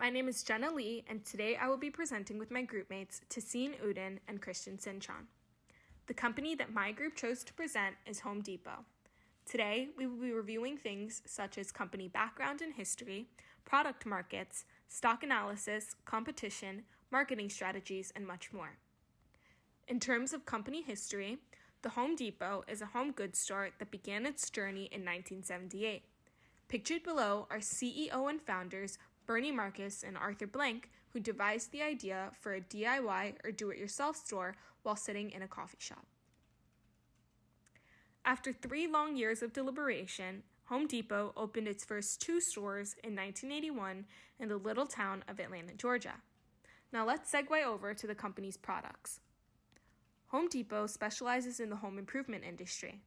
My name is Jenna Lee, and today I will be presenting with my groupmates Tassine Udin and Christian Sinchon. The company that my group chose to present is Home Depot. Today, we will be reviewing things such as company background and history, product markets, stock analysis, competition, marketing strategies, and much more. In terms of company history, the Home Depot is a home goods store that began its journey in 1978. Pictured below are CEO and founders Bernie Marcus and Arthur Blank, who devised the idea for a DIY or do-it-yourself store while sitting in a coffee shop. After 3 long years of deliberation, Home Depot opened its first 2 stores in 1981 in the little town of Atlanta, Georgia. Now let's segue over to the company's products. Home Depot specializes in the home improvement industry.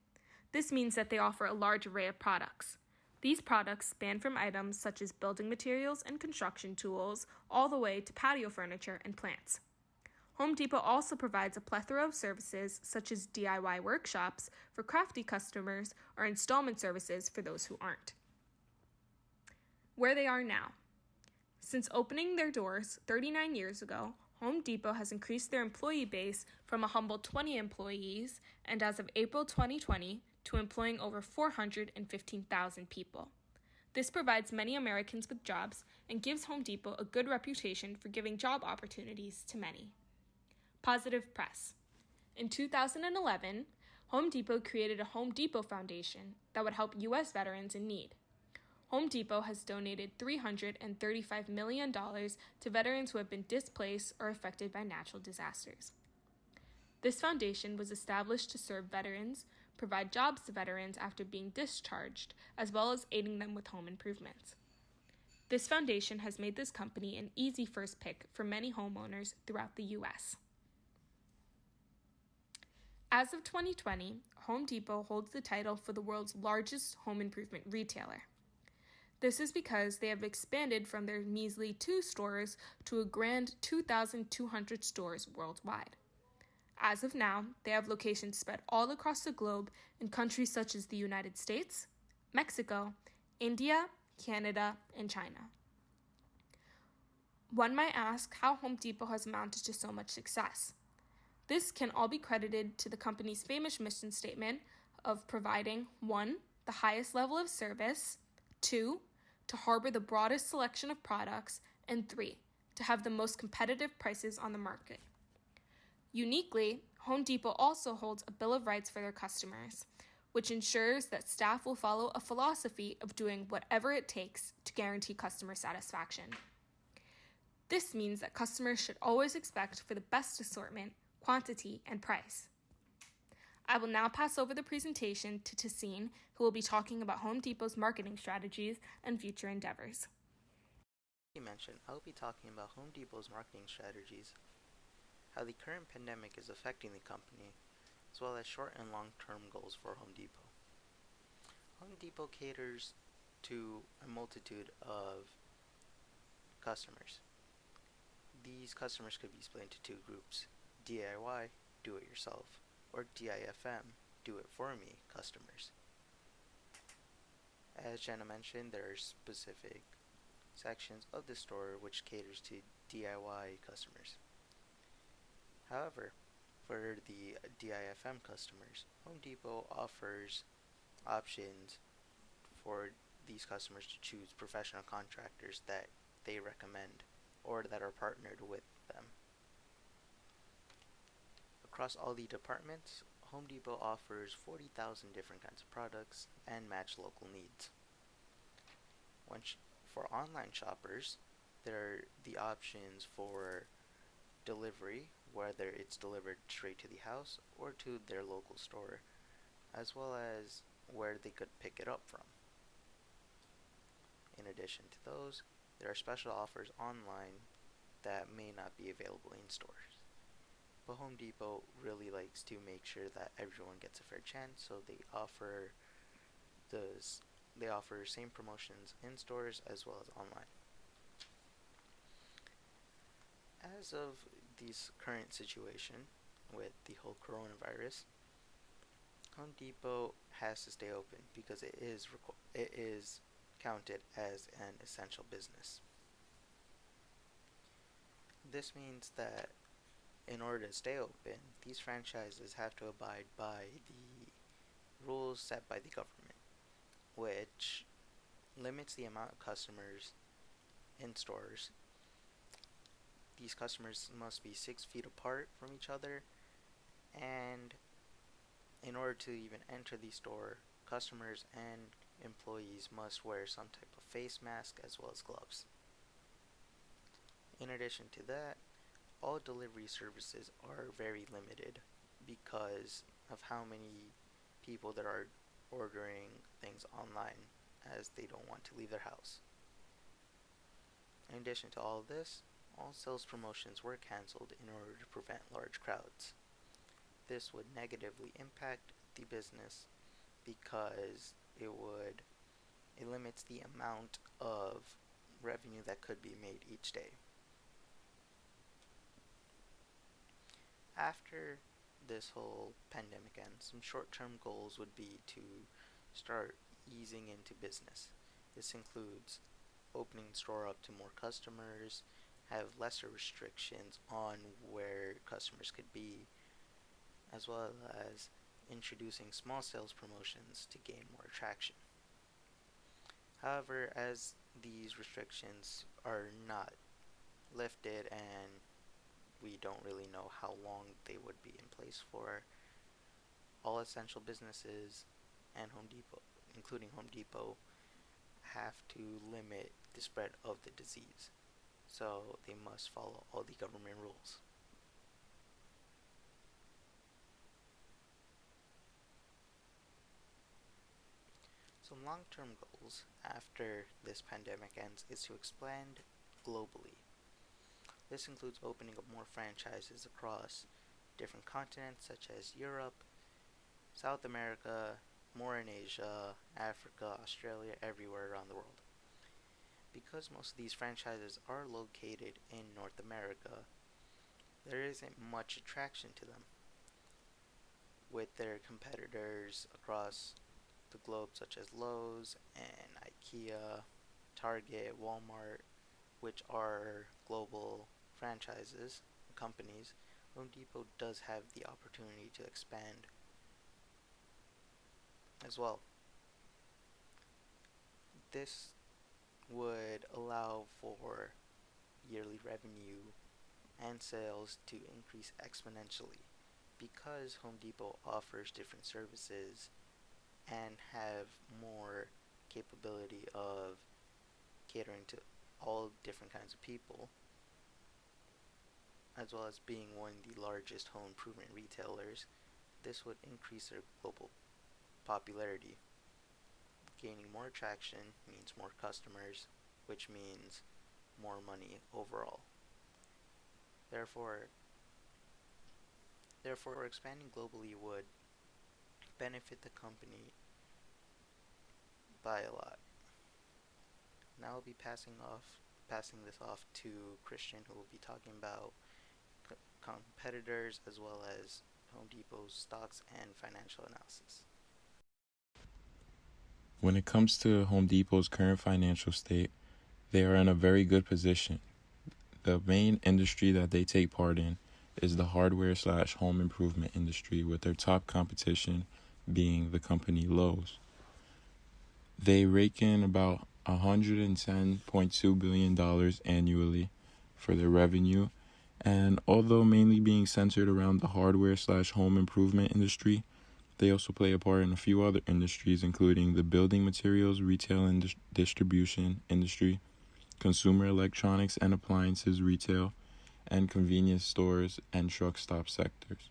This means that they offer a large array of products. These products span from items such as building materials and construction tools all the way to patio furniture and plants. Home Depot also provides a plethora of services such as DIY workshops for crafty customers or installment services for those who aren't. Where they are now. Since opening their doors 39 years ago, Home Depot has increased their employee base from a humble 20 employees and as of April 2020 to employing over 415,000 people. This provides many Americans with jobs and gives Home Depot a good reputation for giving job opportunities to many. Positive press. In 2011, Home Depot created a Home Depot Foundation that would help U.S. veterans in need. Home Depot has donated $335 million to veterans who have been displaced or affected by natural disasters. This foundation was established to serve veterans, provide jobs to veterans after being discharged, as well as aiding them with home improvements. This foundation has made this company an easy first pick for many homeowners throughout the U.S. As of 2020, Home Depot holds the title for the world's largest home improvement retailer. This is because they have expanded from their measly 2 stores to a grand 2,200 stores worldwide. As of now, they have locations spread all across the globe in countries such as the United States, Mexico, India, Canada, and China. One might ask how Home Depot has amounted to so much success. This can all be credited to the company's famous mission statement of providing 1. The highest level of service, 2. To harbor the broadest selection of products, and 3. To have the most competitive prices on the market. Uniquely, Home Depot also holds a Bill of Rights for their customers, which ensures that staff will follow a philosophy of doing whatever it takes to guarantee customer satisfaction. This means that customers should always expect for the best assortment, quantity, and price. I will now pass over the presentation to Tassine, who will be talking about Home Depot's marketing strategies and future endeavors. As you mentioned, I will be talking about Home Depot's marketing strategies, how the current pandemic is affecting the company, as well as short and long-term goals for Home Depot. Home Depot caters to a multitude of customers. These customers could be split into 2 groups: DIY, do-it-yourself, or DIFM, do-it-for-me customers. As Jenna mentioned, there are specific sections of the store which caters to DIY customers. However, for the DIFM customers, Home Depot offers options for these customers to choose professional contractors that they recommend or that are partnered with them. Across all the departments, Home Depot offers 40,000 different kinds of products and match local needs. For online shoppers, there are the options for delivery, whether it's delivered straight to the house or to their local store, as well as where they could pick it up from. In addition to those, there are special offers online that may not be available in stores. But Home Depot really likes to make sure that everyone gets a fair chance, so they offer same promotions in stores as well as online. As of this current situation with the whole coronavirus, Home Depot has to stay open because it is counted as an essential business. This means that in order to stay open, these franchises have to abide by the rules set by the government, which limits the amount of customers in stores. These customers must be 6 feet apart from each other, and in order to even enter the store, customers and employees must wear some type of face mask as well as gloves. In addition to that, all delivery services are very limited because of how many people that are ordering things online, as they don't want to leave their house. In addition to all of this, all sales promotions were cancelled in order to prevent large crowds. This would negatively impact the business because it limits the amount of revenue that could be made each day. After this whole pandemic ends, some short-term goals would be to start easing into business. This includes opening the store up to more customers, have lesser restrictions on where customers could be, as well as introducing small sales promotions to gain more traction. However, as these restrictions are not lifted and we don't really know how long they would be in place for, all essential businesses and Home Depot, including Home Depot, have to limit the spread of the disease. So they must follow all the government rules. Some long-term goals after this pandemic ends is to expand globally. This includes opening up more franchises across different continents such as Europe, South America, more in Asia, Africa, Australia, everywhere around the world. Because most of these franchises are located in North America, there isn't much attraction to them, with their competitors across the globe such as Lowe's and IKEA, Target, Walmart, which are global franchises, companies. Home Depot does have the opportunity to expand as well. This would allow for yearly revenue and sales to increase exponentially because Home Depot offers different services and have more capability of catering to all different kinds of people, as well as being one of the largest home improvement retailers. This would increase their global popularity. Gaining more traction means more customers, which means more money overall. Therefore, expanding globally would benefit the company by a lot. Now I'll be passing this off to Christian, who will be talking about competitors as well as Home Depot's stocks and financial analysis. When it comes to Home Depot's current financial state, they are in a very good position. The main industry that they take part in is the hardware/home improvement industry, with their top competition being the company Lowe's. They rake in about $110.2 billion annually for their revenue, and although mainly being centered around the hardware/home improvement industry, they also play a part in a few other industries, including the building materials, retail and distribution industry, consumer electronics and appliances retail, and convenience stores and truck stop sectors.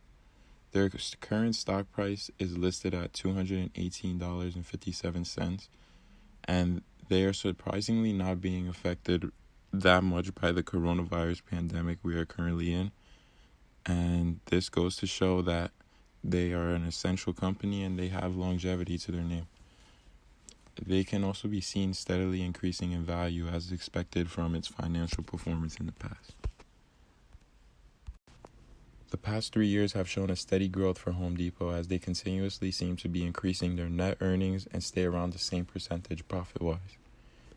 Their current stock price is listed at $218.57, and they are surprisingly not being affected that much by the coronavirus pandemic we are currently in. And this goes to show that they are an essential company and they have longevity to their name. They can also be seen steadily increasing in value as expected from its financial performance in the past. The past 3 years have shown a steady growth for Home Depot as they continuously seem to be increasing their net earnings and stay around the same percentage profit-wise.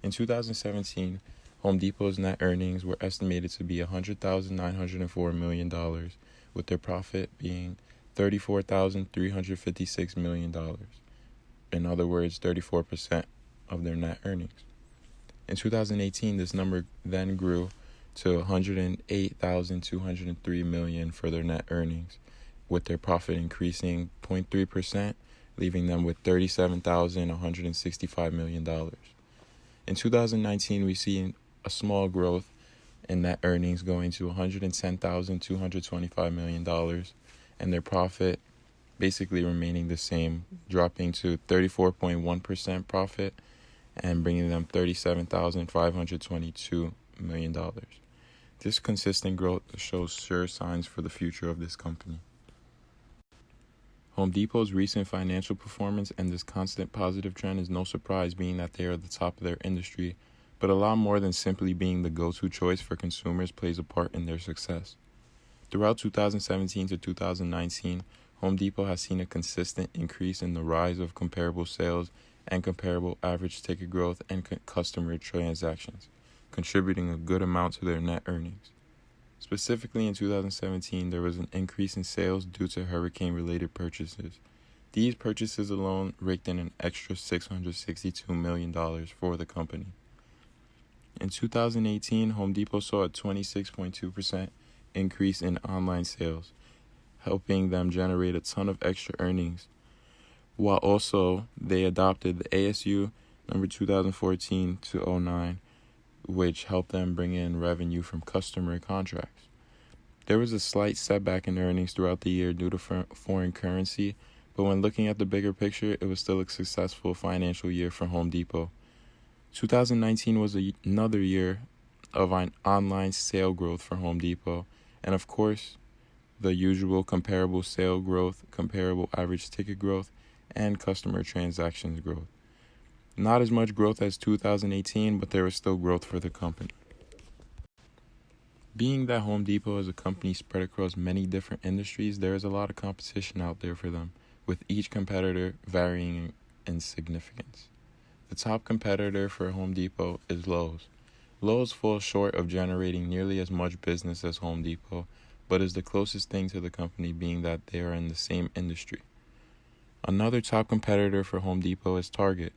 In 2017, Home Depot's net earnings were estimated to be $100,904 million, with their profit being $34,356 million. In other words, 34% of their net earnings. In 2018, this number then grew to $108,203 million for their net earnings, with their profit increasing 0.3%, leaving them with $37,165 million. In 2019, we see a small growth in net earnings going to $110,225 million, and their profit basically remaining the same, dropping to 34.1% profit and bringing them $37,522 million. This consistent growth shows sure signs for the future of this company. Home Depot's recent financial performance and this constant positive trend is no surprise, being that they are at the top of their industry, but a lot more than simply being the go-to choice for consumers plays a part in their success. Throughout 2017 to 2019, Home Depot has seen a consistent increase in the rise of comparable sales and comparable average ticket growth and customer transactions, contributing a good amount to their net earnings. Specifically in 2017, there was an increase in sales due to hurricane-related purchases. These purchases alone raked in an extra $662 million for the company. In 2018, Home Depot saw a 26.2% increase in online sales, helping them generate a ton of extra earnings, while also they adopted the ASU number 2014-09, which helped them bring in revenue from customer contracts. There was a slight setback in earnings throughout the year due to foreign currency, but when looking at the bigger picture, it was still a successful financial year for Home Depot. 2019 was another year of an online sale growth for Home Depot, and of course, the usual comparable sale growth, comparable average ticket growth, and customer transactions growth. Not as much growth as 2018, but there was still growth for the company. Being that Home Depot is a company spread across many different industries, there is a lot of competition out there for them, with each competitor varying in significance. The top competitor for Home Depot is Lowe's. Lowe's falls short of generating nearly as much business as Home Depot, but is the closest thing to the company, being that they are in the same industry. Another top competitor for Home Depot is Target.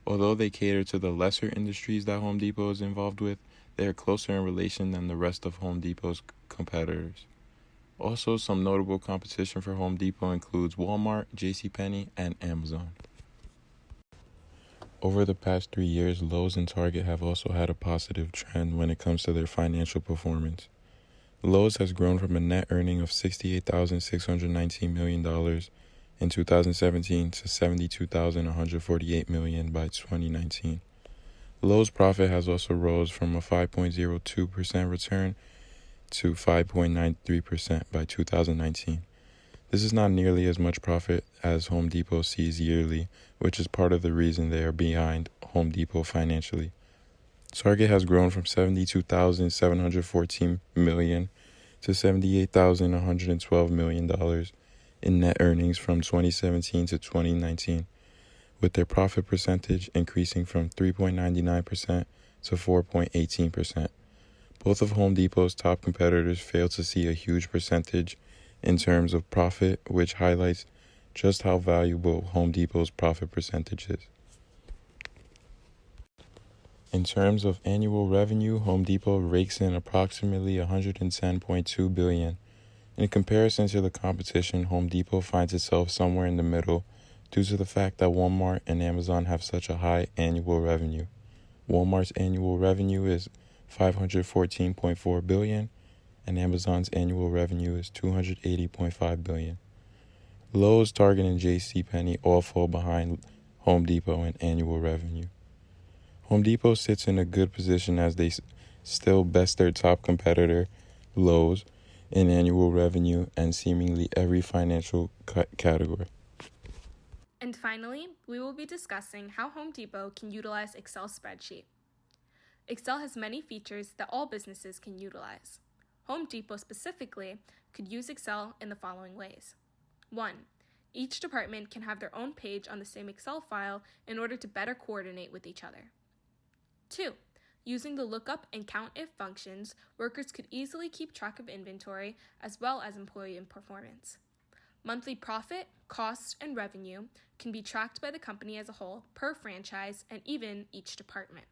Although they cater to the lesser industries that Home Depot is involved with, they are closer in relation than the rest of Home Depot's competitors. Also, some notable competition for Home Depot includes Walmart, JCPenney, and Amazon. Over the past 3 years, Lowe's and Target have also had a positive trend when it comes to their financial performance. Lowe's has grown from a net earning of $68,619 million in 2017 to $72,148 million by 2019. Lowe's profit has also rose from a 5.02% return to 5.93% by 2019. This is not nearly as much profit as Home Depot sees yearly, which is part of the reason they are behind Home Depot financially. Target has grown from $72,714 million to $78,112 million in net earnings from 2017 to 2019, with their profit percentage increasing from 3.99% to 4.18%. Both of Home Depot's top competitors fail to see a huge percentage in terms of profit, which highlights just how valuable Home Depot's profit percentage is. In terms of annual revenue, Home Depot rakes in approximately $110.2 billion. In comparison to the competition, Home Depot finds itself somewhere in the middle due to the fact that Walmart and Amazon have such a high annual revenue. Walmart's annual revenue is $514.4 billion, and Amazon's annual revenue is $280.5 billion. Lowe's, Target, and JCPenney all fall behind Home Depot in annual revenue. Home Depot sits in a good position as they still best their top competitor, Lowe's, in annual revenue and seemingly every financial category. And finally, we will be discussing how Home Depot can utilize Excel spreadsheet. Excel has many features that all businesses can utilize. Home Depot specifically could use Excel in the following ways. 1. Each department can have their own page on the same Excel file in order to better coordinate with each other. 2. Using the lookup and countif functions, workers could easily keep track of inventory as well as employee performance. Monthly profit, cost, and revenue can be tracked by the company as a whole, per franchise, and even each department.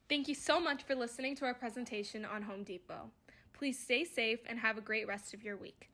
Thank you so much for listening to our presentation on Home Depot. Please stay safe and have a great rest of your week.